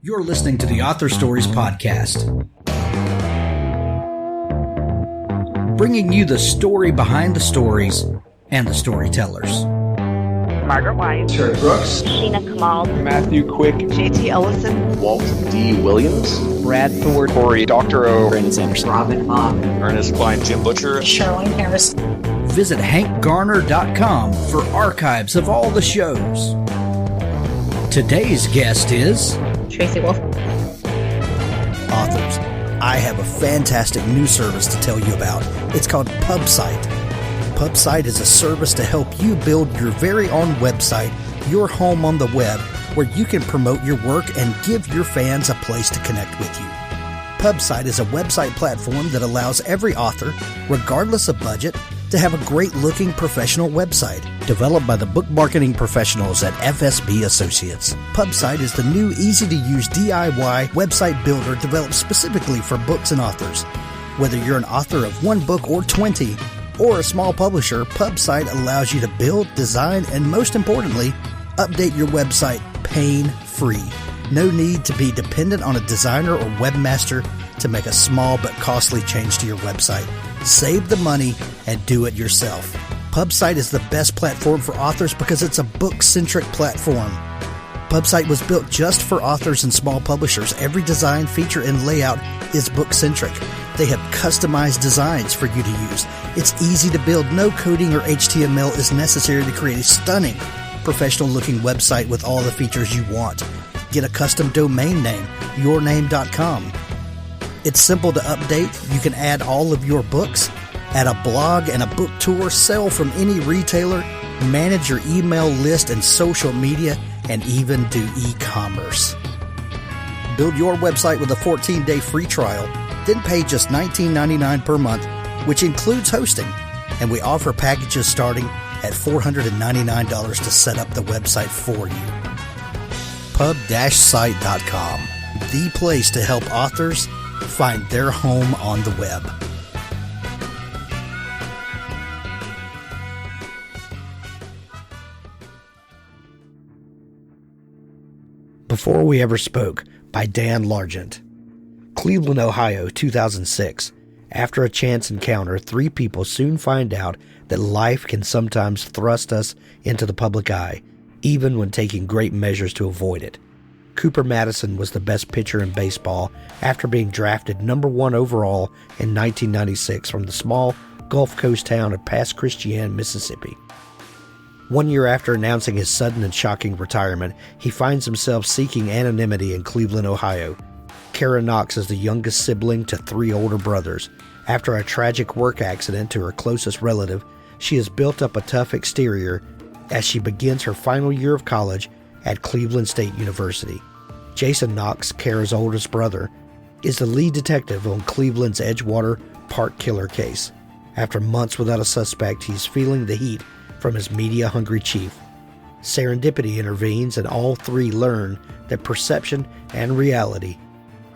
You're listening to the Author Stories Podcast, bringing you the story behind the stories and the storytellers. Margaret White, Terry Brooks, Sheena Kamal, Matthew Quick, J.T. Ellison, Walt D. Williams, Brad Thor, Corey, Dr. O, Brandon Sanderson, Robin Mock, Ernest Klein, Jim Butcher, Sherwin Harris. Visit hankgarner.com for archives of all the shows. Today's guest is Tracy Wolff. Authors. I have a fantastic new service to tell you about. It's called PubSite. PubSite is a service to help you build your very own website, your home on the web, where you can promote your work and give your fans a place to connect with you. PubSite is a website platform that allows every author, regardless of budget, to have a great-looking professional website developed by the book marketing professionals at FSB Associates. PubSite is the new, easy-to-use DIY website builder developed specifically for books and authors. Whether you're an author of one book or 20, or a small publisher, PubSite allows you to build, design, and most importantly, update your website pain-free. No need to be dependent on a designer or webmaster to make a small but costly change to your website. Save the money and do it yourself. PubSite is the best platform for authors because it's a book-centric platform. PubSite was built just for authors and small publishers. Every design, feature, and layout is book-centric. They have customized designs for you to use. It's easy to build. No coding or HTML is necessary to create a stunning, professional-looking website with all the features you want. Get a custom domain name, yourname.com. It's simple to update. You can add all of your books, add a blog and a book tour, sell from any retailer, manage your email list and social media, and even do e-commerce. Build your website with a 14-day free trial, then pay just $19.99 per month, which includes hosting. And we offer packages starting at $499 to set up the website for you. Pub-site.com, the place to help authors find their home on the web. Before We Ever Spoke by Dan Largent. Cleveland, Ohio, 2006. After a chance encounter, three people soon find out that life can sometimes thrust us into the public eye, even when taking great measures to avoid it. Cooper Madison was the best pitcher in baseball after being drafted number 1 overall in 1996 from the small Gulf Coast town of Pass Christian, Mississippi. 1 year after announcing his sudden and shocking retirement, he finds himself seeking anonymity in Cleveland, Ohio. Kara Knox is the youngest sibling to 3 older brothers. After a tragic work accident to her closest relative, she has built up a tough exterior as she begins her final year of college at Cleveland State University. Jaxon Knox, Kara's oldest brother, is the lead detective on Cleveland's Edgewater Park killer case. After months without a suspect, he's feeling the heat from his media-hungry chief. Serendipity intervenes, and all three learn that perception and reality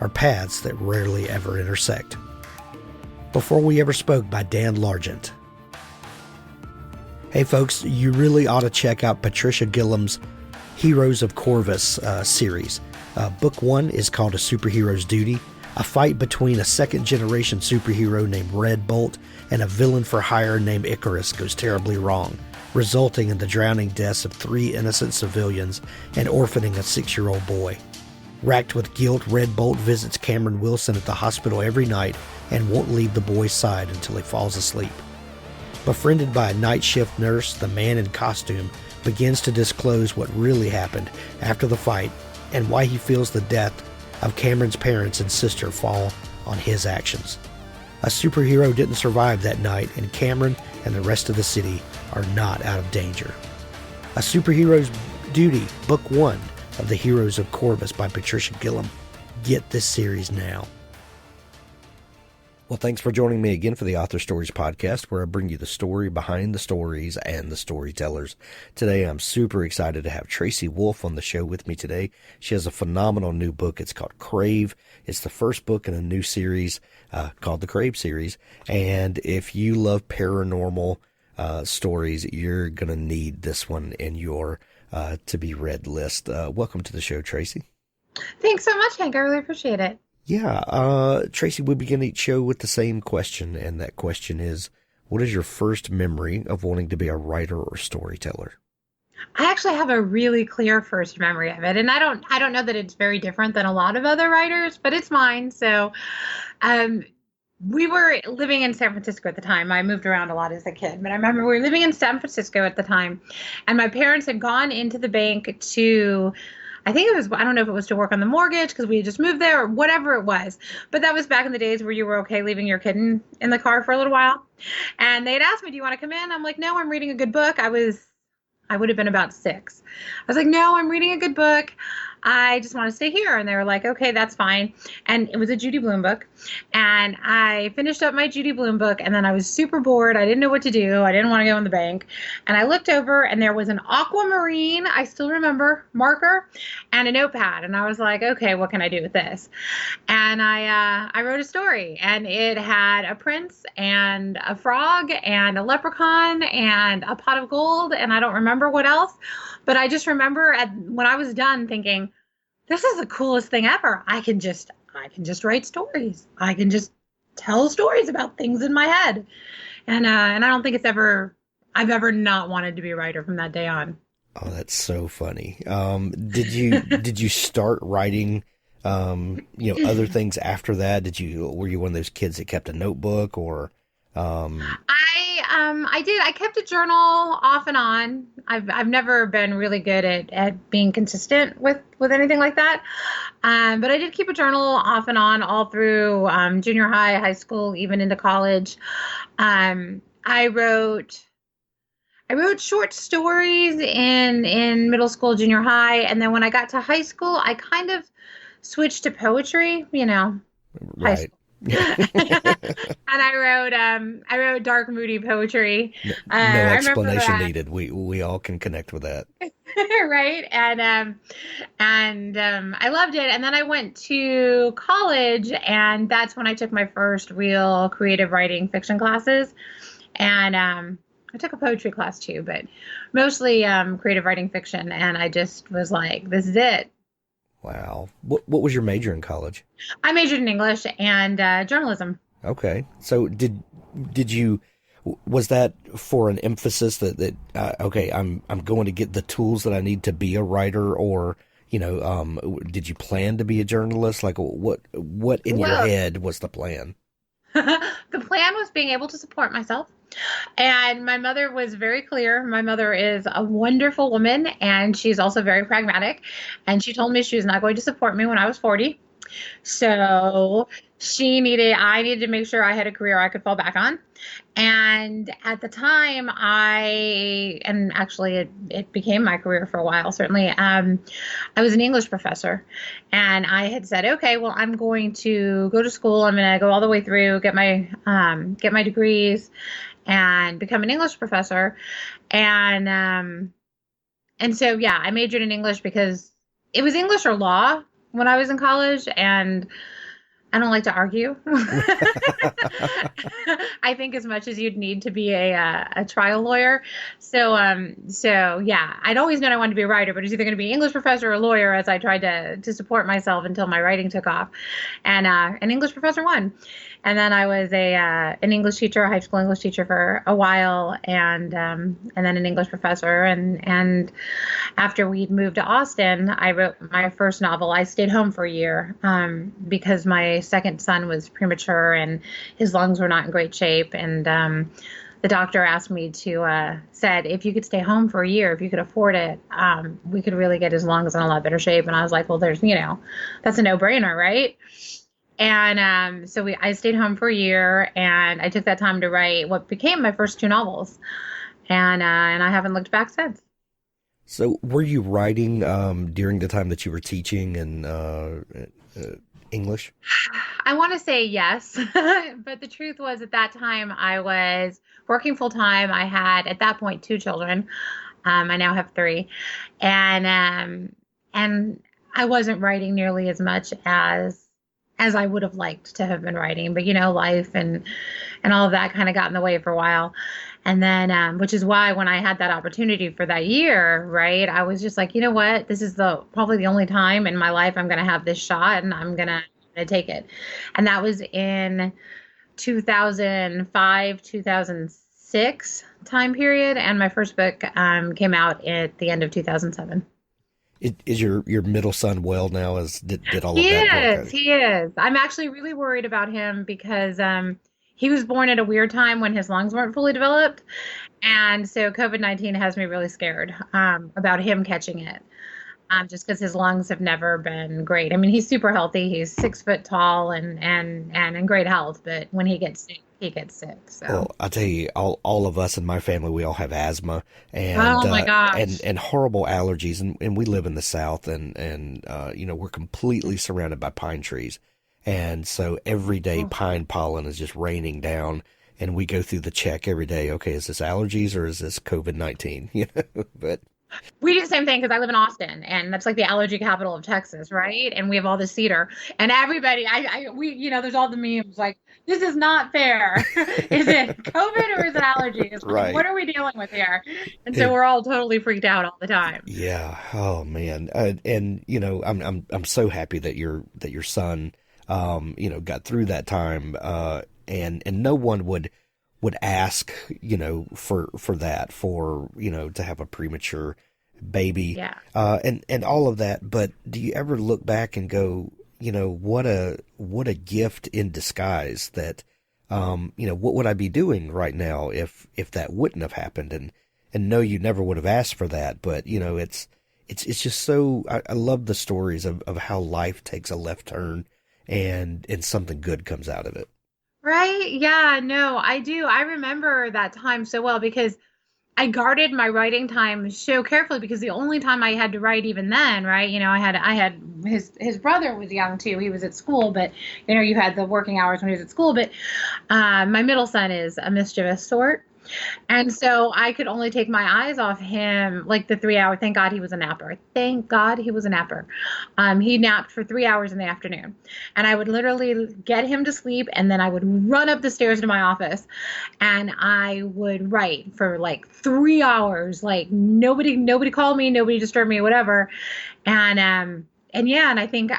are paths that rarely ever intersect. Before We Ever Spoke by Dan Largent. Hey folks, you really ought to check out Patricia Gillam's Heroes of Corvus series. Book 1 is called A Superhero's Duty. A fight between a second-generation superhero named Red Bolt and a villain for hire named Icarus goes terribly wrong, resulting in the drowning deaths of 3 innocent civilians and orphaning a 6-year-old boy. Racked with guilt, Red Bolt visits Cameron Wilson at the hospital every night and won't leave the boy's side until he falls asleep. Befriended by a night shift nurse, the man in costume begins to disclose what really happened after the fight and why he feels the death of Cameron's parents and sister fall on his actions. A superhero didn't survive that night, and Cameron and the rest of the city are not out of danger. A Superhero's Duty, Book 1 of the Heroes of Corvus by Patricia Gillam. Get this series now. Well, thanks for joining me again for the Author Stories Podcast, where I bring you the story behind the stories and the storytellers. Today, I'm super excited to have Tracy Wolff on the show with me today. She has a phenomenal new book. It's called Crave. It's the first book in a new series called the Crave Series. And if you love paranormal stories, you're going to need this one in your to-be-read list. Welcome to the show, Tracy. Thanks so much, Hank. I really appreciate it. Yeah, Tracy, we begin each show with the same question, and that question is, what is your first memory of wanting to be a writer or storyteller? I actually have a really clear first memory of it, and I don't know that it's very different than a lot of other writers, but it's mine. So, um, we were living in San Francisco at the time. I moved around a lot as a kid, but I remember we were living in San Francisco at the time, and my parents had gone into the bank to, I think it was, I don't know if it was to work on the mortgage because we had just moved there or whatever it was. But that was back in the days where you were okay leaving your kid in the car for a little while. And they had asked me, do you want to come in? I'm like, no, I'm reading a good book. I would have been about 6. I was like, no, I'm reading a good book. I just want to stay here. And they were like, okay, that's fine. And it was a Judy Blume book. And I finished up my Judy Blume book. And then I was super bored. I didn't know what to do. I didn't want to go in the bank. And I looked over and there was an aquamarine, I still remember, marker and a notepad. And I was like, okay, what can I do with this? And I wrote a story. And it had a prince and a frog and a leprechaun and a pot of gold. And I don't remember what else. But I just remember when I was done thinking, this is the coolest thing ever. I can just write stories. I can just tell stories about things in my head. And I don't think I've ever not wanted to be a writer from that day on. Oh, that's so funny. Did you start writing, other things after that? Were you one of those kids that kept a notebook or, I did. I kept a journal off and on. I've never been really good at being consistent with anything like that. But I did keep a journal off and on all through junior high, high school, even into college. I wrote short stories in middle school, junior high, and then when I got to high school, I kind of switched to poetry. High right. school. And I wrote dark, moody poetry. No explanation needed. We all can connect with that. Right. And I loved it. And then I went to college, and that's when I took my first real creative writing fiction classes. And I took a poetry class too, but mostly creative writing fiction. And I just was like, this is it. Wow. What was your major in college? I majored in English and journalism. Okay. So was that for an emphasis that okay, I'm going to get the tools that I need to be a writer, or did you plan to be a journalist? Like what in your head was the plan? The plan was being able to support myself. And my mother was very clear. My mother is a wonderful woman, and she's also very pragmatic. And she told me she was not going to support me when I was 40. So I needed to make sure I had a career I could fall back on. And at the time, it became my career for a while, certainly. I was an English professor, and I had said, okay, well, I'm going to go to school. I'm going to go all the way through, get my degrees, and become an English professor. And so, yeah, I majored in English because it was English or law when I was in college, and I don't like to argue. I think as much as you'd need to be a trial lawyer. So yeah, I'd always known I wanted to be a writer, but it was either going to be English professor or lawyer as I tried to support myself until my writing took off. And an English professor won. And then I was an English teacher, a high school English teacher for a while, and then an English professor. And after we'd moved to Austin, I wrote my first novel. I stayed home for a year because my second son was premature and his lungs were not in great shape. And the doctor asked me said, if you could stay home for a year, if you could afford it, we could really get his lungs in a lot better shape. And I was like, well, that's a no-brainer, right? And so I stayed home for a year, and I took that time to write what became my first 2 novels. And I haven't looked back since. So were you writing during the time that you were teaching in English? I want to say yes, but the truth was at that time I was working full time. I had at that point 2 children. I now have 3, and I wasn't writing nearly as much as I would have liked to have been writing. But life and all of that kind of got in the way for a while. And then, which is why when I had that opportunity for that year, right, I was just like, you know what, this is probably the only time in my life I'm going to have this shot, and I'm going to take it. And that was in 2005, 2006 time period. And my first book came out at the end of 2007. Is your middle son well now? Did all of He that work is. out? He is. I'm actually really worried about him because he was born at a weird time when his lungs weren't fully developed. And so COVID-19 has me really scared about him catching it. Just because his lungs have never been great. I mean, he's super healthy. He's 6 foot tall and in great health. But when he gets sick, he gets sick. So. Well, I'll tell you, all of us in my family, we all have asthma and Oh my gosh. and horrible allergies, and we live in the South, and we're completely surrounded by pine trees, and so every day pine pollen is just raining down, and we go through the check every day. Okay, is this allergies or is this COVID-19? But. We do the same thing because I live in Austin, and that's like the allergy capital of Texas, right? And we have all this cedar, and everybody, there's all the memes like, this is not fair. Is it COVID or is it allergies? Like, Right. what are we dealing with here? And so we're all totally freaked out all the time. Yeah. Oh man. And I'm so happy that your son, got through that time. And no one would ask, for that, to have a premature baby, Yeah. and all of that. But do you ever look back and go, what a gift in disguise that, what would I be doing right now if that wouldn't have happened? And no, you never would have asked for that, but it's just so, I love the stories of how life takes a left turn and something good comes out of it. Right? Yeah, no, I do. I remember that time so well because I guarded my writing time so carefully because the only time I had to write even then, right? I had his brother was young too. He was at school, but you had the working hours when he was at school, but my middle son is a mischievous sort. And so I could only take my eyes off him like the 3 hour. Thank God he was a napper. Thank God he was a napper. He napped for 3 hours in the afternoon, and I would literally get him to sleep, and then I would run up the stairs to my office, and I would write for like 3 hours. Like nobody called me, nobody disturbed me, whatever. And I think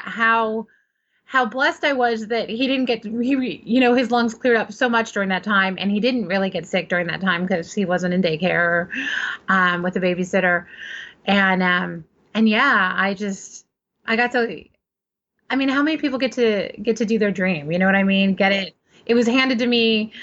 how blessed I was that he didn't his lungs cleared up so much during that time, and he didn't really get sick during that time because he wasn't in daycare with a babysitter. And yeah, I got to, I mean, how many people get to do their dream? You know what I mean? It was handed to me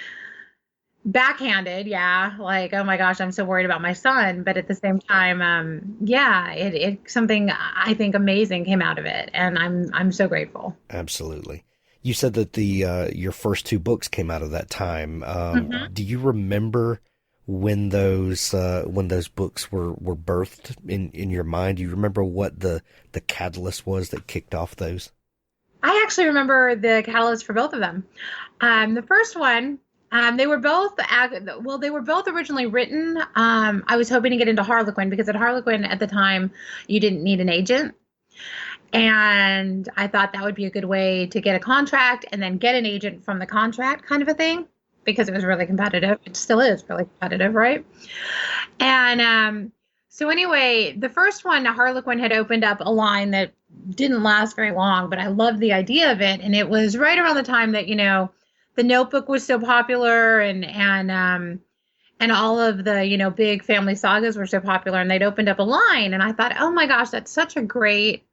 backhanded. Yeah. Like, oh my gosh, I'm so worried about my son. But at the same time, it something I think amazing came out of it. And I'm so grateful. Absolutely. You said that your first 2 books came out of that time. Do you remember when those books were birthed in your mind? Do you remember what the catalyst was that kicked off those? I actually remember the catalyst for both of them. The first one, they were both originally written. I was hoping to get into Harlequin because at Harlequin at the time, you didn't need an agent. And I thought that would be a good way to get a contract and then get an agent from the contract kind of a thing because it was really competitive. It still is really competitive, right? And so anyway, the first one, Harlequin had opened up a line that didn't last very long, but I loved the idea of it. And it was right around the time that, The Notebook was so popular and all of the, big family sagas were so popular, and they'd opened up a line, and I thought, oh my gosh, that's such a great,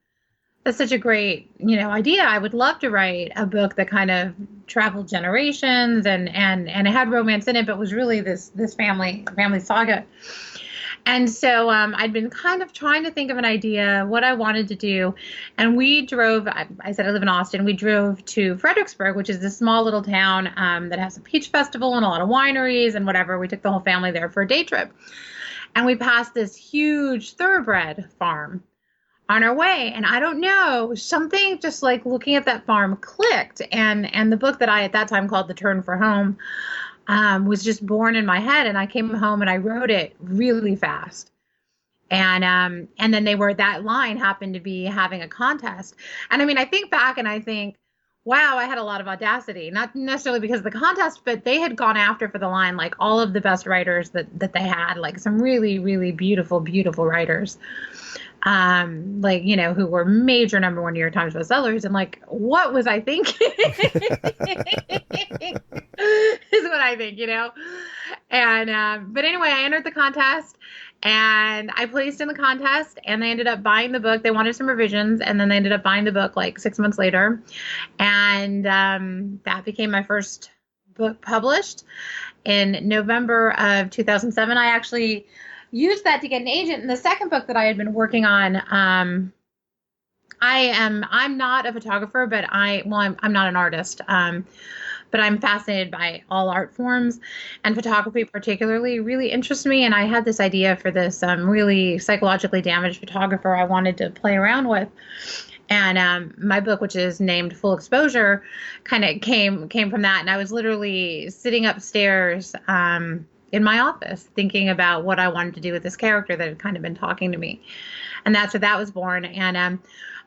idea. I would love to write a book that kind of traveled generations and it had romance in it, but was really this family saga. And so I'd been kind of trying to think of an idea, what I wanted to do. And we drove, I said I live in Austin. We drove to Fredericksburg, which is this small little town that has a peach festival and a lot of wineries and whatever. We took the whole family there for a day trip. And we passed this huge thoroughbred farm on our way. And I don't know, something just like looking at that farm clicked. And the book that I at that time called The Turn for Home was just born in my head, and I came home and I wrote it really fast. And then that line happened to be having a contest. And I mean, I think back and I think, wow, I had a lot of audacity, not necessarily because of the contest, but they had gone after for the line, like all of the best writers that they had, like some really, really beautiful, beautiful writers. Like, you know, who were major #1 New York Times bestsellers. And like, what was I thinking? Is what I think, you know? And, but anyway, I entered the contest and I placed in the contest and they ended up buying the book. They wanted some revisions and then they ended up buying the book like 6 months later. And, that became my first book published in November of 2007. I actually used that to get an agent. And the second book that I had been working on, I'm not a photographer, but I'm not an artist. But I'm fascinated by all art forms, and photography particularly really interests me. And I had this idea for this really psychologically damaged photographer I wanted to play around with. And my book, which is named Full Exposure, kind of came from that. And I was literally sitting upstairs in my office thinking about what I wanted to do with this character that had kind of been talking to me. And that's where that was born. And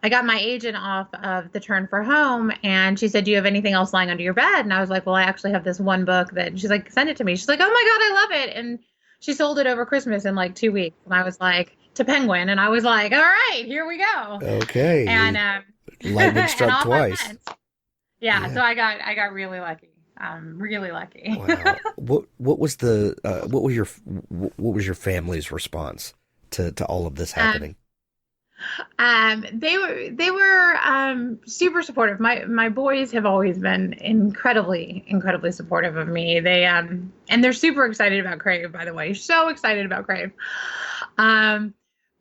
I got my agent off of the Turn for Home, and she said, do you have anything else lying under your bed? And I was like, well, I actually have this one book that she's like, send it to me. She's like, oh my God, I love it. And she sold it over Christmas in like 2 weeks. And I was like, to Penguin. And I was like, all right, here we go. Okay. And lightning struck twice. Yeah, so I got really lucky. Really lucky. Wow. What was your family's response to all of this happening? They were super supportive. My boys have always been incredibly supportive of me. They and they're super excited about Crave, by the way. So excited about Crave.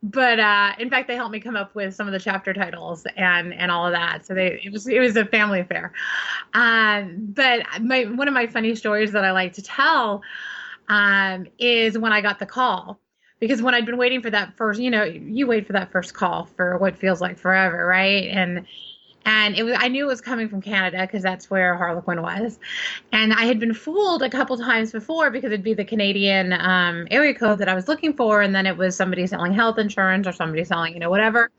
But in fact, they helped me come up with some of the chapter titles and all of that. So it was a family affair. But one of my funny stories that I like to tell is when I got the call. Because when I'd been waiting for that first, you know, you wait for that first call for what feels like forever, right? And I knew it was coming from Canada because that's where Harlequin was. And I had been fooled a couple times before because it'd be the Canadian area code that I was looking for. And then it was somebody selling health insurance or somebody selling, you know, whatever.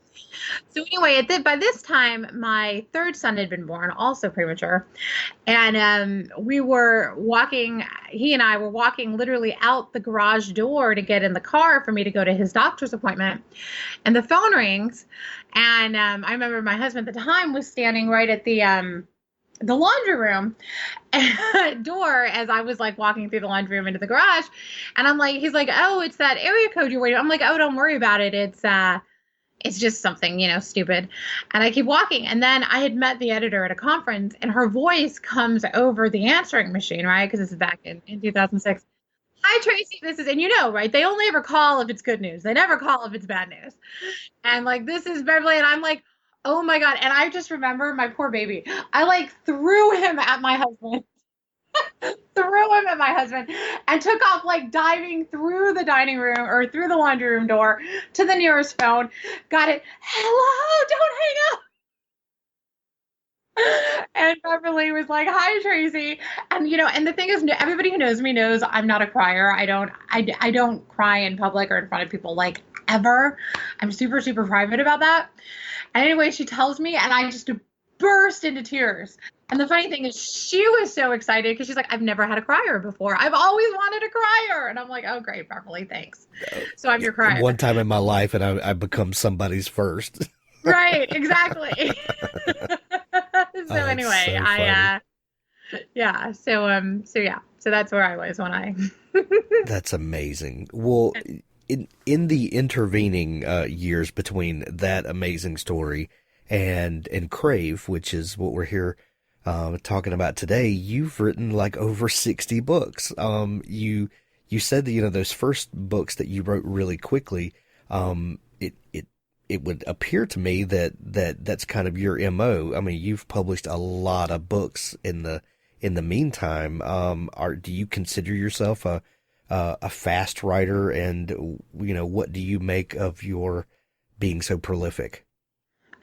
So anyway, by this time, my third son had been born, also premature. And we were walking, he and I were walking literally out the garage door to get in the car for me to go to his doctor's appointment. And the phone rings. And I remember my husband at the time was standing right at the laundry room door as I was like walking through the laundry room into the garage. And I'm like, he's like, oh, it's that area code you're waiting. I'm like, oh, don't worry about it. It's just something, you know, stupid. And I keep walking. And then I had met the editor at a conference and her voice comes over the answering machine, right? Because this is back in 2006. Hi, Tracy. This is, and you know, right? They only ever call if it's good news. They never call if it's bad news. And like, this is Beverly. And I'm like, oh my God. And I just remember my poor baby. I like threw him at my husband. And took off like diving through the dining room or through the laundry room door to the nearest phone. Got it. Hello, don't hang up. And Beverly was like, hi, Tracy. And, you know, and the thing is, everybody who knows me knows I'm not a crier. I don't cry in public or in front of people, like, ever. I'm super, super private about that. And anyway, she tells me, and I just burst into tears. And the funny thing is, she was so excited because she's like, I've never had a crier before. I've always wanted a crier. And I'm like, oh, great, Beverly, thanks. So I'm your crier. One time in my life, and I become somebody's first. Right, exactly. So anyway, so that's where I was when I. That's amazing. Well, in the intervening years between that amazing story and Crave, which is what we're here talking about today, you've written like over 60 books. You said that, you know, those first books that you wrote really quickly, it would appear to me that's kind of your MO. I mean, you've published a lot of books in the meantime. Do you consider yourself a fast writer, and, you know, what do you make of your being so prolific?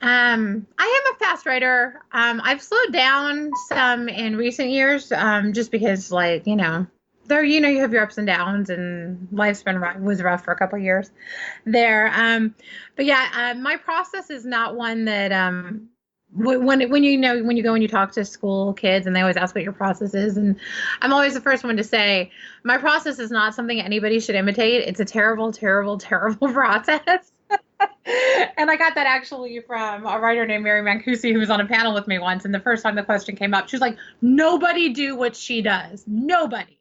I am a fast writer. I've slowed down some in recent years, just because, like, you know, you have your ups and downs, and life's was rough for a couple of years there. But yeah, my process is not one that when you go and you talk to school kids and they always ask what your process is, and I'm always the first one to say my process is not something anybody should imitate. It's a terrible, terrible, terrible process. And I got that actually from a writer named Mary Mancusi, who was on a panel with me once. And the first time the question came up, she was like, "Nobody do what she does. Nobody."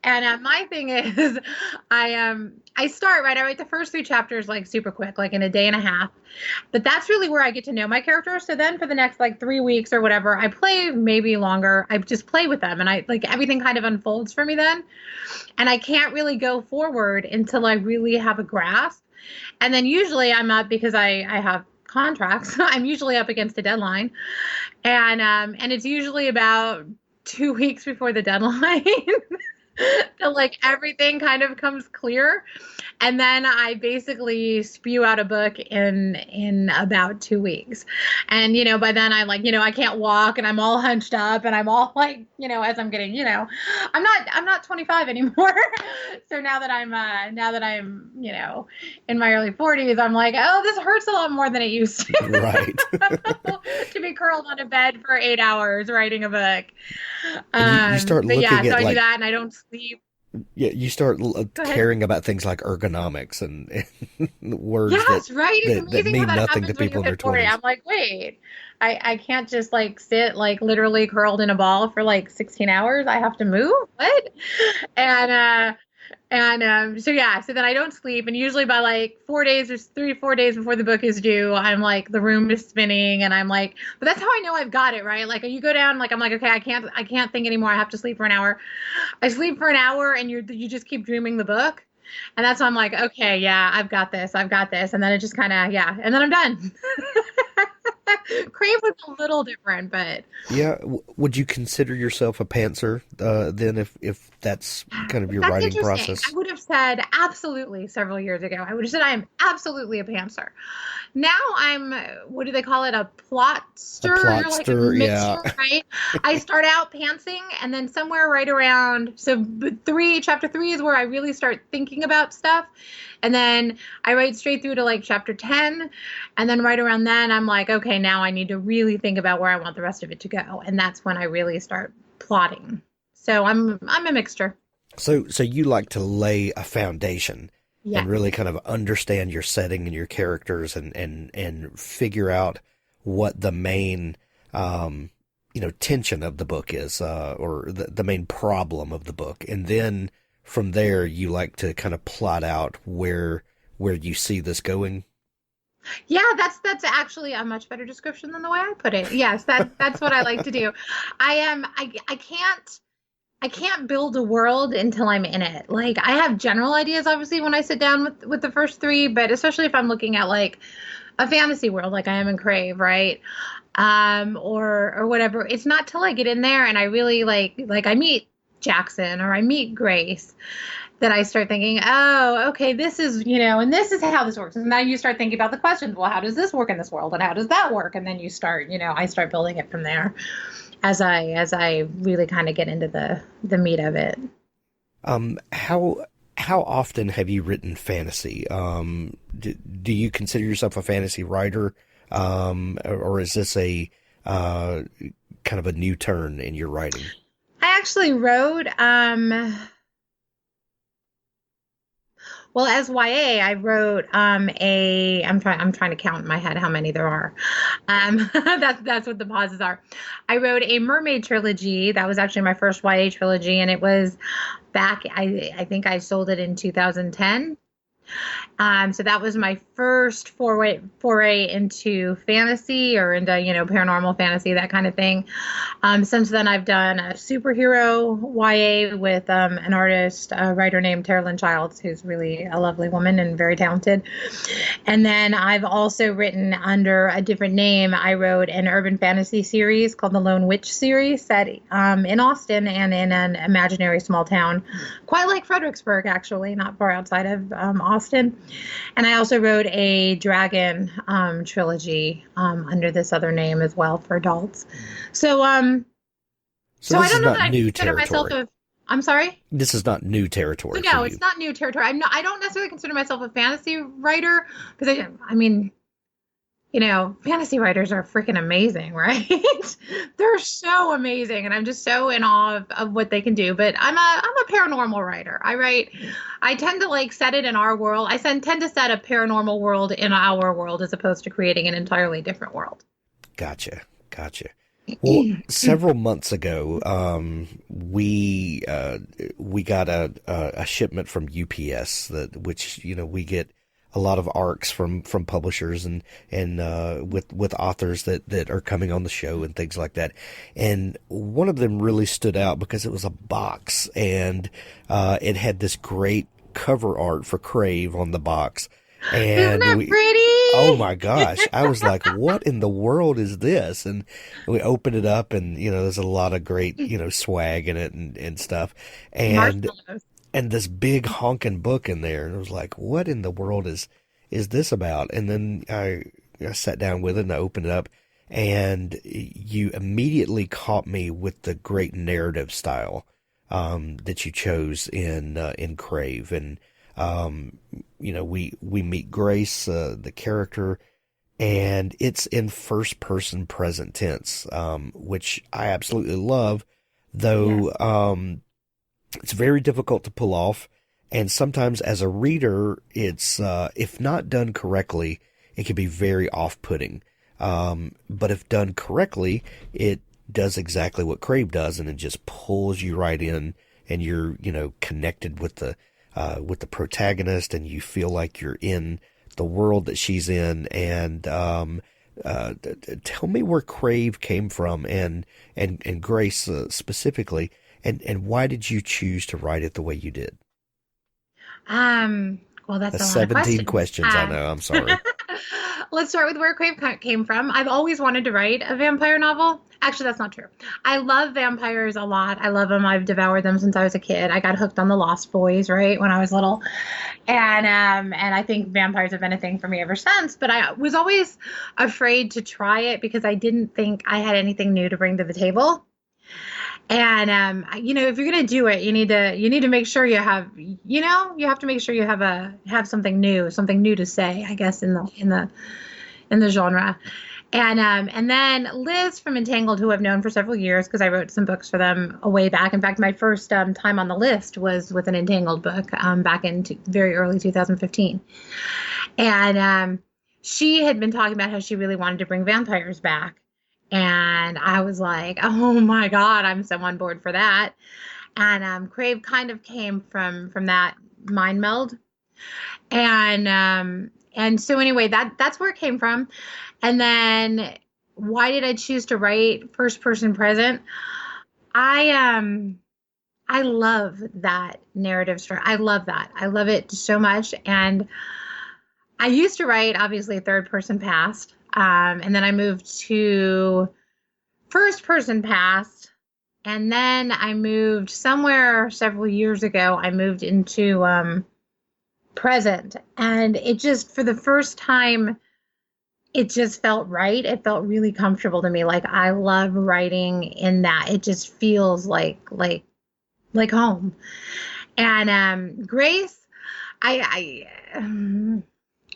And my thing is, I start, right? I write the first 3 chapters like super quick, like in a day and a half. But that's really where I get to know my characters. So then for the next like 3 weeks or whatever, I play maybe longer. I just play with them, and I like everything kind of unfolds for me then. And I can't really go forward until I really have a grasp. And then usually I'm up because I have contracts. I'm usually up against a deadline, and it's usually about 2 weeks before the deadline. So like everything kind of comes clear, and then I basically spew out a book in about 2 weeks. And by then I I can't walk, and I'm all hunched up, and I'm all like as I'm getting I'm not 25 anymore. So now that I'm in my early 40s, I'm like, oh, this hurts a lot more than it used to. Right. To be curled on a bed for 8 hours writing a book. You start looking at so I do that, and I don't sleep. Yeah, you start caring about things like ergonomics and words right. It's that mean nothing to people in their 20s. I'm like, wait, I can't just like sit like literally curled in a ball for like 16 hours. I have to move. What? So then I don't sleep, and usually by like 4 days or 3-4 days before the book is due, I'm like, the room is spinning, and I'm like, but that's how I know I've got it, right? Like you go down, like I'm like, okay, I can't think anymore. I have to sleep for an hour. I sleep for an hour, and you just keep dreaming the book, and that's when I'm like, okay, yeah, I've got this, and then it just kind of and then I'm done. Crave was a little different, but yeah. Would you consider yourself a pantser then, if that's kind of your writing process? I would have said absolutely several years ago. I would have said I am absolutely a pantser. Now I'm, what do they call it? A plotster, like a mixture, yeah. Right? I start out pantsing, and then somewhere right around, chapter 3 is where I really start thinking about stuff. And then I write straight through to like chapter 10. And then right around then I'm like, okay, now I need to really think about where I want the rest of it to go. And that's when I really start plotting. So I'm a mixture. So you like to lay a foundation. Yeah. And really kind of understand your setting and your characters and figure out what the main, tension of the book is, or the main problem of the book. And then from there, you like to kind of plot out where you see this going. Yeah, that's actually a much better description than the way I put it. Yes, that's what I like to do. I can't build a world until I'm in it. Like I have general ideas, obviously, when I sit down with the first 3, but especially if I'm looking at like a fantasy world, like I am in Crave, right? Or whatever. It's not till I get in there and I really like I meet Jaxon or I meet Grace that I start thinking, oh, okay, this is, and this is how this works. And then you start thinking about the questions. Well, how does this work in this world? And how does that work? And then you start, I start building it from there as I really kind of get into the meat of it. How often have you written fantasy? Do you consider yourself a fantasy writer? Or is this a kind of a new turn in your writing? I actually wrote, well, as YA, I wrote I'm trying to count in my head how many there are. That's what the pauses are. I wrote a mermaid trilogy. That was actually my first YA trilogy, and it was back, I think I sold it in 2010. So that was my first foray into fantasy or into, paranormal fantasy, that kind of thing. Since then, I've done a superhero YA with an artist, a writer named Terralyn Childs, who's really a lovely woman and very talented. And then I've also written under a different name. I wrote an urban fantasy series called the Lone Witch series set in Austin and in an imaginary small town, quite like Fredericksburg, actually, not far outside of Austin. And I also wrote a dragon trilogy under this other name as well for adults. So I don't know that I consider myself I'm sorry? This is not new territory. No, it's not new territory. I don't necessarily consider myself a fantasy writer because fantasy writers are freaking amazing, right? They're so amazing, and I'm just so in awe of what they can do. But I'm a paranormal writer. I tend to like set it in our world. tend to set a paranormal world in our world as opposed to creating an entirely different world. Gotcha. Well, several months ago, we got a shipment from UPS which we get a lot of ARCs from publishers and with authors that are coming on the show and things like that. And one of them really stood out because it was a box, and it had this great cover art for Crave on the box. And Isn't that pretty? Oh my gosh. I was like, what in the world is this? And we opened it up, and, there's a lot of great, swag in it and stuff. And this big honking book in there. And I was like, what in the world is this about? And then I sat down with it and I opened it up, and you immediately caught me with the great narrative style, that you chose in Crave. And, we meet Grace, the character, and it's in first person present tense, which I absolutely love, though, yes. It's very difficult to pull off. And sometimes as a reader, it's, if not done correctly, it can be very off-putting. But if done correctly, it does exactly what Crave does, and it just pulls you right in, and you're, connected with the protagonist, and you feel like you're in the world that she's in. And tell me where Crave came from, and Grace specifically, and why did you choose to write it the way you did? Well, that's a lot 17 of questions. I know. I'm sorry. Let's start with where Crave came from. I've always wanted to write a vampire novel. Actually, that's not true. I love vampires a lot. I love them. I've devoured them since I was a kid. I got hooked on the Lost Boys, right, when I was little. And I think vampires have been a thing for me ever since. But I was always afraid to try it because I didn't think I had anything new to bring to the table. And if you're gonna do it, you need to make sure you have, you have to make sure you have something new to say, I guess, in the genre. And then Liz from Entangled, who I've known for several years because I wrote some books for them a way back. In fact, my first time on the list was with an Entangled book back in very early 2015. And she had been talking about how she really wanted to bring vampires back. And I was like, oh my God, I'm so on board for that. And Crave kind of came from that mind meld. And so anyway, that's where it came from. And then why did I choose to write first person present? I love that narrative story. I love that. I love it so much. And I used to write, obviously, third person past. And then I moved to first person past. And then I moved somewhere several years ago, I moved into present. And it just, for the first time, it just felt right. It felt really comfortable to me. Like, I love writing in that. It just feels like home. And Grace,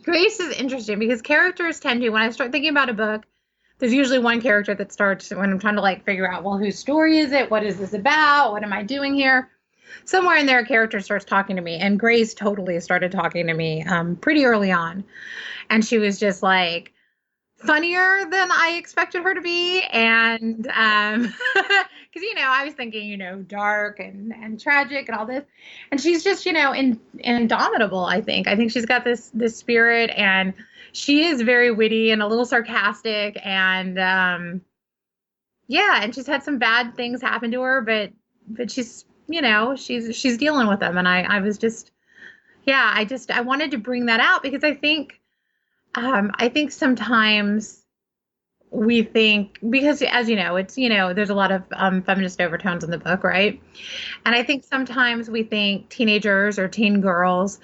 Grace is interesting because characters tend to, when I start thinking about a book, there's usually one character that starts when I'm trying to figure out, well, whose story is it? What is this about? What am I doing here? Somewhere in there, a character starts talking to me, and Grace totally started talking to me pretty early on. And she was just funnier than I expected her to be. And because, I was thinking, dark and tragic and all this. And she's just, indomitable, I think. I think she's got this spirit, and she is very witty and a little sarcastic. And and she's had some bad things happen to her, but she's, she's dealing with them. And I was just, I wanted to bring that out because I think sometimes we think, because as it's, there's a lot of feminist overtones in the book, right? And I think sometimes we think teenagers or teen girls,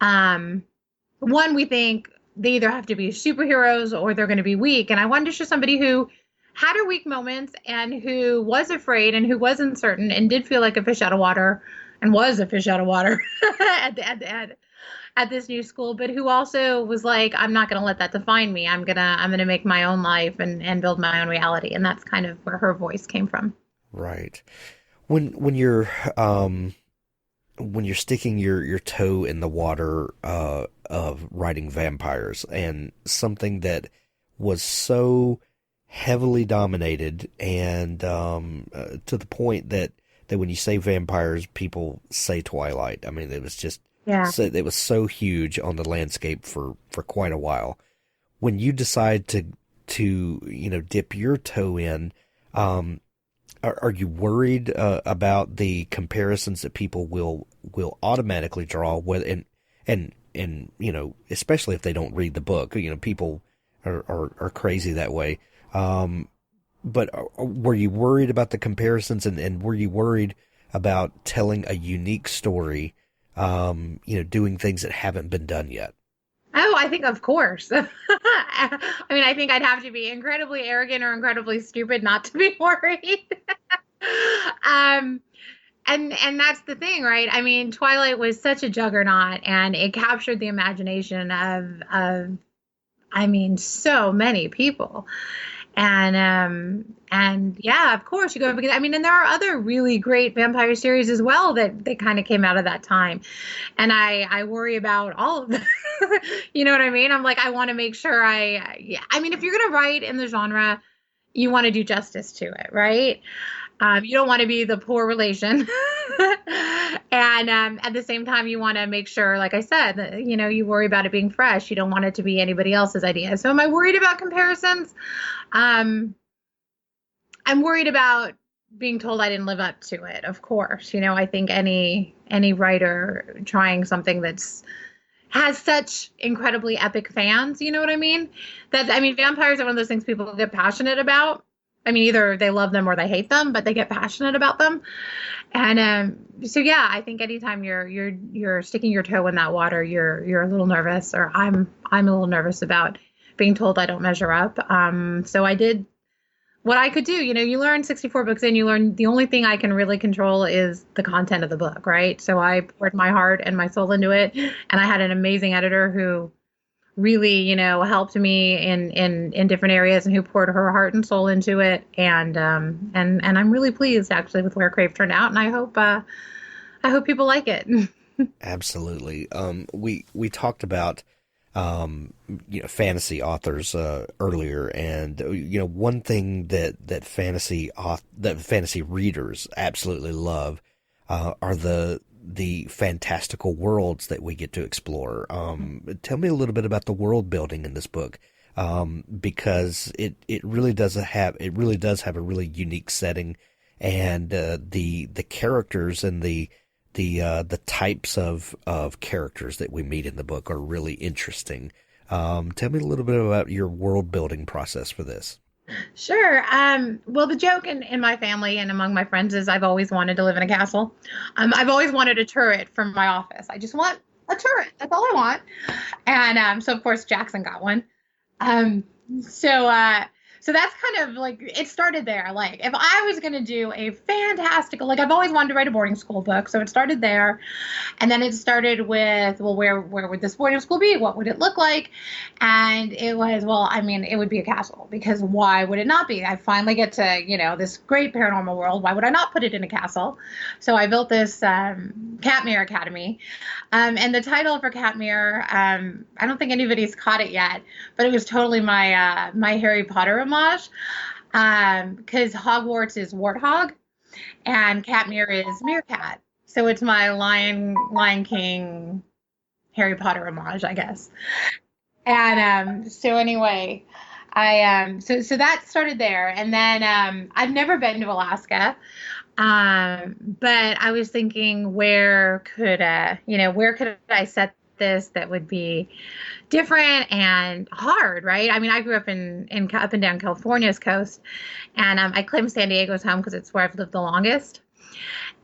we think they either have to be superheroes or they're going to be weak. And I wanted to show somebody who had her weak moments and who was afraid and who was uncertain and did feel like a fish out of water and was a fish out of water at the end. at this new school, but who also was like, I'm not going to let that define me. I'm gonna make my own life and build my own reality. And that's kind of where her voice came from. Right. When you're sticking your toe in the water of writing vampires, and something that was so heavily dominated, and to the point that when you say vampires, people say Twilight. I mean, it was just it was so huge on the landscape for quite a while. When you decide to dip your toe in, are you worried about the comparisons that people will automatically draw with, and especially if they don't read the book? People are crazy that way. But were you worried about the comparisons, and were you worried about telling a unique story, doing things that haven't been done yet? Oh, I think, of course. I mean, I think I'd have to be incredibly arrogant or incredibly stupid not to be worried. And that's the thing, right? I mean, Twilight was such a juggernaut, and it captured the imagination of so many people. And yeah, of course you go, because and there are other really great vampire series as well that they kind of came out of that time. And I worry about all of them. You know what I mean? I'm like, I want to make sure if you're going to write in the genre, you want to do justice to it, right? You don't want to be the poor relation. And at the same time, you want to make sure, like I said, that, you worry about it being fresh. You don't want it to be anybody else's idea. So am I worried about comparisons? I'm worried about being told I didn't live up to it, of course. I think any writer trying something has such incredibly epic fans, you know what I mean? Vampires are one of those things people get passionate about. Either they love them or they hate them, but they get passionate about them. And so yeah, I think anytime you're sticking your toe in that water, you're a little nervous, or I'm a little nervous about being told I don't measure up. So I did what I could do. You learn 64 books in, you learn the only thing I can really control is the content of the book, right? So I poured my heart and my soul into it, and I had an amazing editor who really, helped me in different areas, and who poured her heart and soul into it. And I'm really pleased actually with where Crave turned out, and I hope people like it. Absolutely. We talked about fantasy authors earlier, and one thing that fantasy readers absolutely love are the fantastical worlds that we get to explore. Tell me a little bit about the world building in this book, because it really does have a really unique setting, and the characters and the types of characters that we meet in the book are really interesting. Tell me a little bit about your world building process for this. Sure. Well, the joke in my family and among my friends is I've always wanted to live in a castle. I've always wanted a turret from my office. I just want a turret. That's all I want. And so of course Jaxon got one. So that's kind of like, it started there. Like, if I was going to do a fantastical, like, I've always wanted to write a boarding school book. So it started there. And then it started with, well, where would this boarding school be? What would it look like? And it was, it would be a castle, because why would it not be? I finally get to, this great paranormal world. Why would I not put it in a castle? So I built this Catmere Academy. And the title for Catmere, I don't think anybody's caught it yet, but it was totally my Harry Potter homage, because Hogwarts is warthog and Catmere is meerkat. So it's my Lion King Harry Potter homage, I guess. And so anyway, so that started there. And then I've never been to Alaska. But I was thinking, where could I set this that would be different and hard, right? I grew up in up and down California's coast, and I claim San Diego's home because it's where I've lived the longest,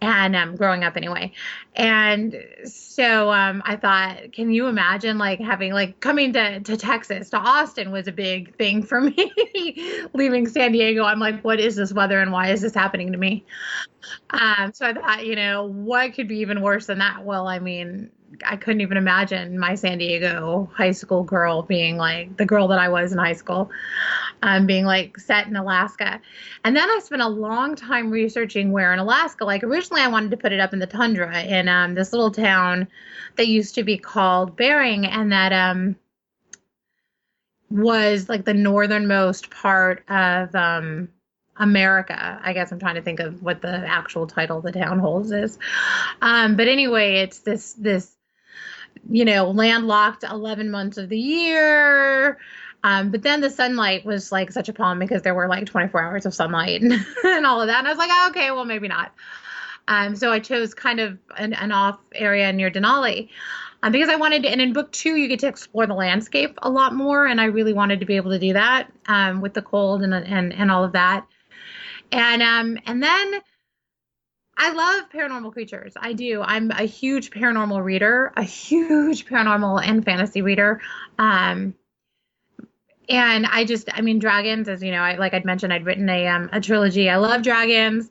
and growing up anyway. And so I thought, can you imagine coming to Texas, to Austin was a big thing for me. Leaving San Diego, I'm like, what is this weather and why is this happening to me? So I thought, what could be even worse than that? Well, I couldn't even imagine my San Diego high school girl being like the girl that I was in high school, being like set in Alaska. And then I spent a long time researching where in Alaska. Like originally I wanted to put it up in the tundra in this little town that used to be called Bering, and that was like the northernmost part of America. I guess I'm trying to think of what the actual title of the town holds is. But anyway, it's this landlocked 11 months of the year. But then the sunlight was like such a problem because there were like 24 hours of sunlight and all of that. And I was like, oh, okay, well, maybe not. So I chose kind of an off area near Denali. Because I wanted to, and in book 2, you get to explore the landscape a lot more. And I really wanted to be able to do that with the cold and all of that. And then I love paranormal creatures. I do. I'm a huge paranormal reader, a huge paranormal and fantasy reader. And dragons, as you know, I'd mentioned, I'd written a trilogy. I love dragons.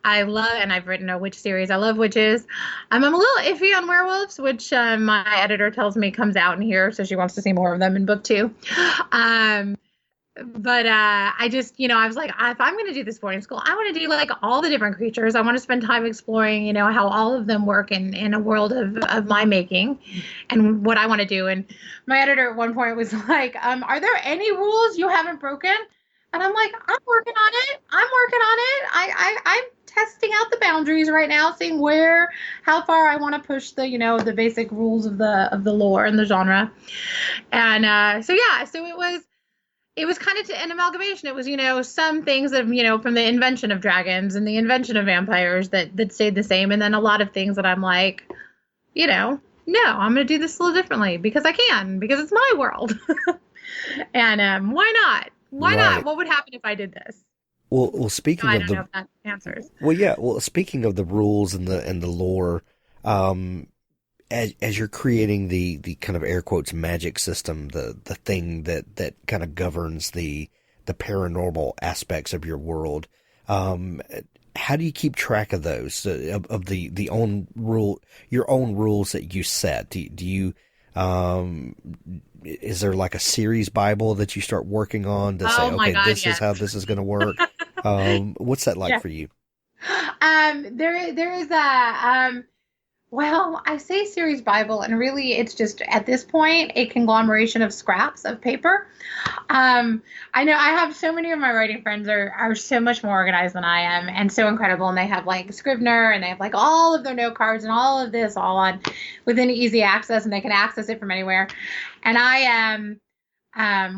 And I've written a witch series. I love witches. I'm a little iffy on werewolves, which my editor tells me comes out in here, so she wants to see more of them in book 2. But I just, I was like, if I'm going to do this boarding school, I want to do like all the different creatures. I want to spend time exploring, how all of them work in a world of my making and what I want to do. And my editor at one point was like, are there any rules you haven't broken? And I'm like, I'm working on it. I'm testing out the boundaries right now, seeing how far I want to push the basic rules of the lore and the genre. And so it was kind of an amalgamation. It was, some things that, from the invention of dragons and the invention of vampires that stayed the same. And then a lot of things that I'm like, no, I'm going to do this a little differently because I can, because it's my world. And why not? Why not? What would happen if I did this? Well, speaking of I don't know if that answers. Well, yeah. Well, speaking of the rules and the lore, as you're creating the kind of air quotes magic system, the thing that kind of governs the paranormal aspects of your world, how do you keep track of those of your own rules that you set? Do you is there like a series Bible that you start working on to say, okay, this is how this is going to work? What's that like for you? There is I say series Bible, and really it's just at this point a conglomeration of scraps of paper. I know I have so many of my writing friends are so much more organized than I am and so incredible, and they have like Scrivener and they have like all of their note cards and all of this all on within easy access, and they can access it from anywhere. And I am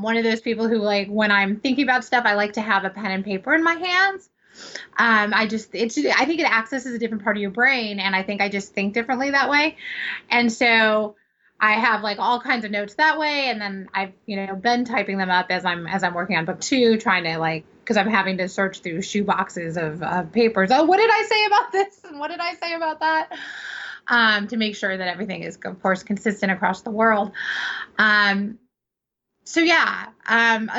one of those people who, like, when I'm thinking about stuff, I like to have a pen and paper in my hands. I think it accesses a different part of your brain, and I think I just think differently that way. And so I have like all kinds of notes that way, and then I've been typing them up as I'm working on book 2, trying to because I'm having to search through shoe boxes of papers. Oh, what did I say about this? And what did I say about that? To make sure that everything is, of course, consistent across the world. A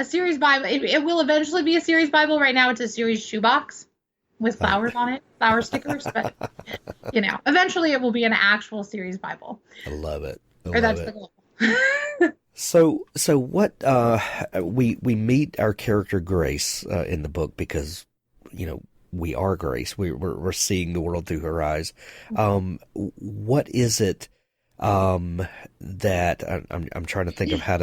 series Bible, it will eventually be a series Bible. Right now it's a series shoebox with flowers on it, flower stickers, but eventually it will be an actual series Bible. I love it. That's the goal. So what, we meet our character Grace, in the book because, we are Grace. We're seeing the world through her eyes. What is it, that I'm trying to think of how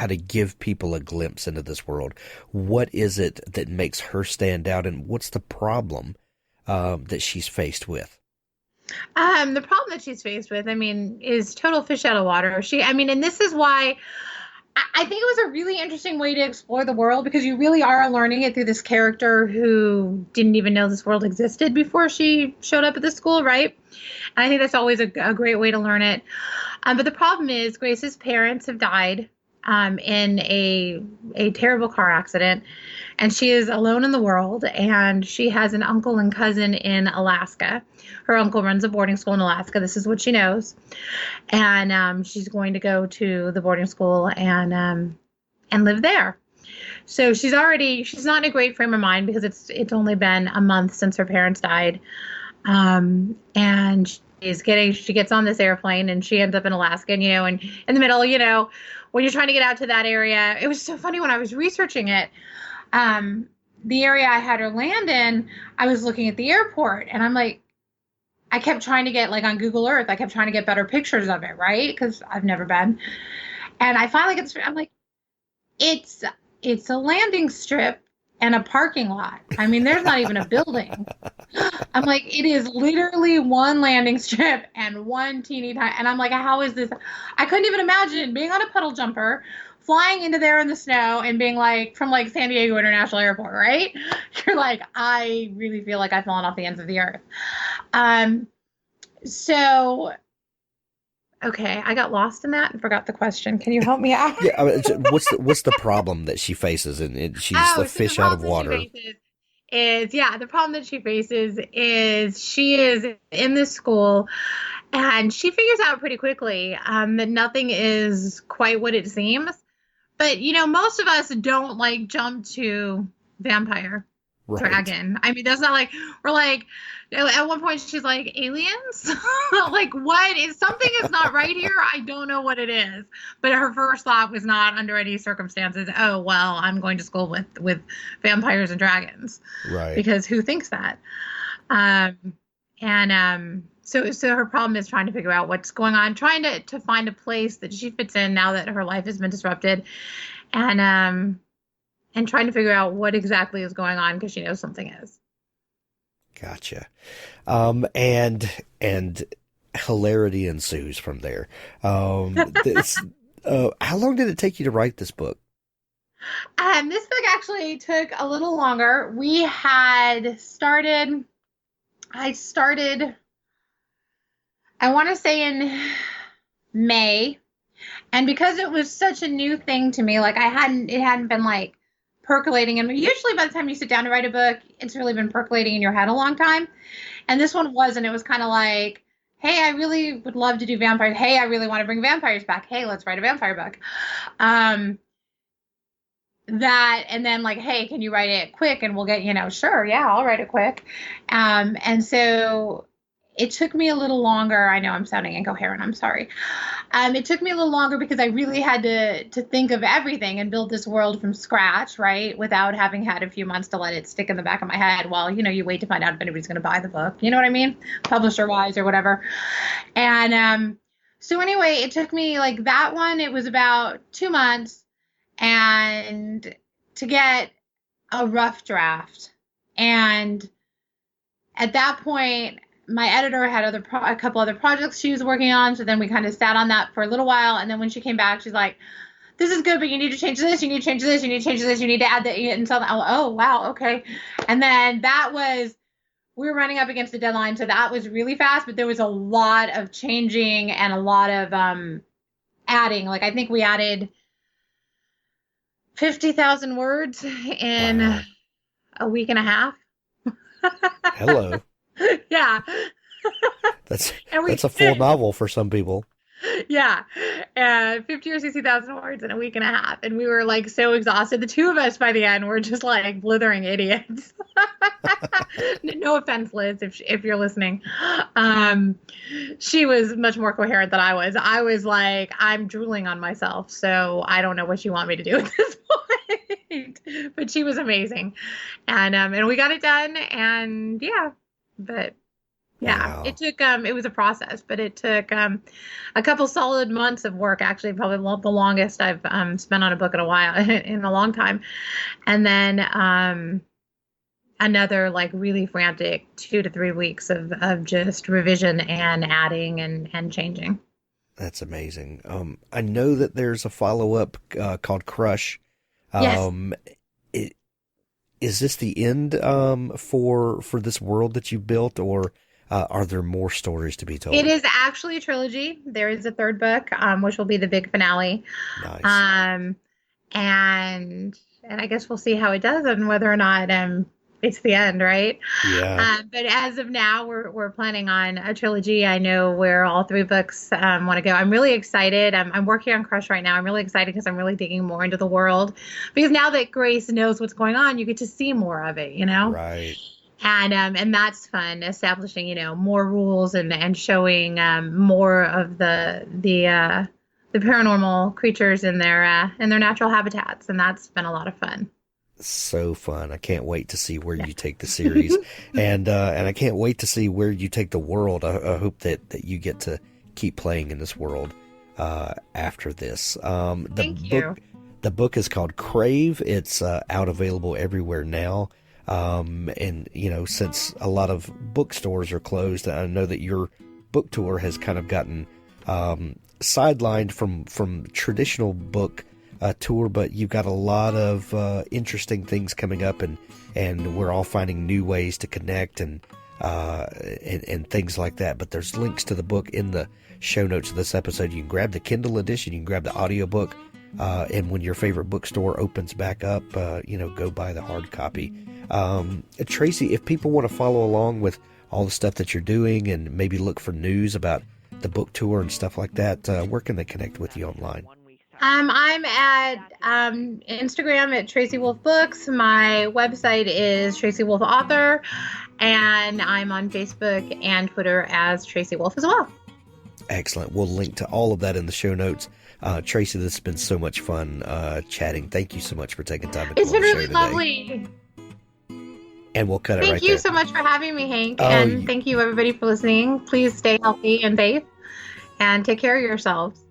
to give people a glimpse into this world. What is it that makes her stand out, and what's the problem that she's faced with? The problem that she's faced with, is total fish out of water. And this is why I think it was a really interesting way to explore the world, because you really are learning it through this character who didn't even know this world existed before she showed up at the school, right? And I think that's always a great way to learn it. But the problem is Grace's parents have died in a terrible car accident, and she is alone in the world, and she has an uncle and cousin in Alaska. Her uncle runs a boarding school in Alaska. This is what she knows. And she's going to go to the boarding school and live there. So she's not in a great frame of mind because it's only been a month since her parents died. And she gets on this airplane and she ends up in Alaska, and, and in the middle, when you're trying to get out to that area. It was so funny when I was researching it. The area I had her land in, I was looking at the airport, and I'm like, I kept trying to get, like, on Google Earth, I kept trying to get better pictures of it, right? Because I've never been. And I finally get this, I'm like, it's a landing strip and a parking lot. I mean, there's not even a building. I'm like, it is literally one landing strip and one teeny tiny. And I'm like, how is this? I couldn't even imagine being on a puddle jumper, flying into there in the snow, and being like, from like San Diego International Airport, right? You're like, I really feel like I've fallen off the ends of the earth. So, okay, I got lost in that and forgot the question. Can you help me out? Yeah, I mean, what's the problem that she faces, and she's the fish out of water? The problem that she faces is she is in this school, and she figures out pretty quickly that nothing is quite what it seems. But most of us don't like jump to vampire, dragon. I mean, that's not like we're like. At one point, she's like, aliens? Like, what? Something is not right here. I don't know what it is. But her first thought was not, under any circumstances, oh, well, I'm going to school with vampires and dragons. Right. Because who thinks that? So her problem is trying to figure out what's going on, trying to find a place that she fits in now that her life has been disrupted, and trying to figure out what exactly is going on because she knows something is. Gotcha. And hilarity ensues from there. How long did it take you to write this book? This book actually took a little longer. I started, I want to say in May. And because it was such a new thing to me, like it hadn't been like percolating. And usually by the time you sit down to write a book, it's really been percolating in your head a long time. And this one wasn't. It was kind of like, hey, I really would love to do vampires. Hey, I really want to bring vampires back. Hey, let's write a vampire book. That, and then like, hey, can you write it quick? And we'll get, sure. Yeah, I'll write it quick. And so it took me a little longer. I know I'm sounding incoherent. I'm sorry. It took me a little longer because I really had to think of everything and build this world from scratch, right? Without having had a few months to let it stick in the back of my head while, you wait to find out if anybody's going to buy the book. You know what I mean? Publisher wise or whatever. And so anyway, it took me like that one. It was about 2 months and to get a rough draft. And at that point, my editor had a couple other projects she was working on. So then we kind of sat on that for a little while. And then when she came back, she's like, this is good, but you need to change this. You need to change this. You need to change this. You need to add that. And so, oh, wow. Okay. And then we were running up against the deadline. So that was really fast, but there was a lot of changing and a lot of adding. Like I think we added 50,000 words in a week and a half. Hello. Yeah. That's a full novel for some people. Yeah. 50 or 60,000 words in a week and a half. And we were like so exhausted. The two of us by the end were just like blithering idiots. No offense, Liz, if you're listening. She was much more coherent than I was. I was like, I'm drooling on myself, so I don't know what you want me to do at this point. But she was amazing. And we got it done, and yeah. But yeah, wow. It took, it was a process, but it took a couple solid months of work, actually, probably the longest I've spent on a book in a long time. And then another like really frantic 2 to 3 weeks of just revision and adding and changing. That's amazing. I know that there's a follow-up called Crush. Yes. Is this the end for this world that you built, or are there more stories to be told? It is actually a trilogy. There is a third book, which will be the big finale. Nice. And I guess we'll see how it does and whether or not it's the end, right? Yeah. But as of now, we're planning on a trilogy. I know where all 3 books want to go. I'm really excited. I'm working on Crush right now. I'm really excited because I'm really digging more into the world. Because now that Grace knows what's going on, you get to see more of it, Right. And that's fun, establishing, more rules and showing more of the paranormal creatures in their natural habitats, and that's been a lot of fun. So fun. I can't wait to see where you take the series, and I can't wait to see where you take the world. I hope that you get to keep playing in this world after this. Thank you. The book is called Crave. It's out available everywhere now. And since a lot of bookstores are closed, I know that your book tour has kind of gotten sidelined from traditional book tour, but you've got a lot of interesting things coming up, and we're all finding new ways to connect and things like that. But there's links to the book in the show notes of this episode. You can grab the Kindle edition, you can grab the audiobook, and when your favorite bookstore opens back up, go buy the hard copy. Tracy, if people want to follow along with all the stuff that you're doing and maybe look for news about the book tour and stuff like that, where can they connect with you online? I'm at Instagram at Tracy Wolff Books. My website is Tracy Wolff Author, and I'm on Facebook and Twitter as Tracy Wolff as well. Excellent. We'll link to all of that in the show notes. Tracy, this has been so much fun chatting. Thank you so much for taking time to come on the show today. It's been really lovely. And we'll cut it right there. Thank you so much for having me, Hank. And thank you, everybody, for listening. Please stay healthy and safe, and take care of yourselves.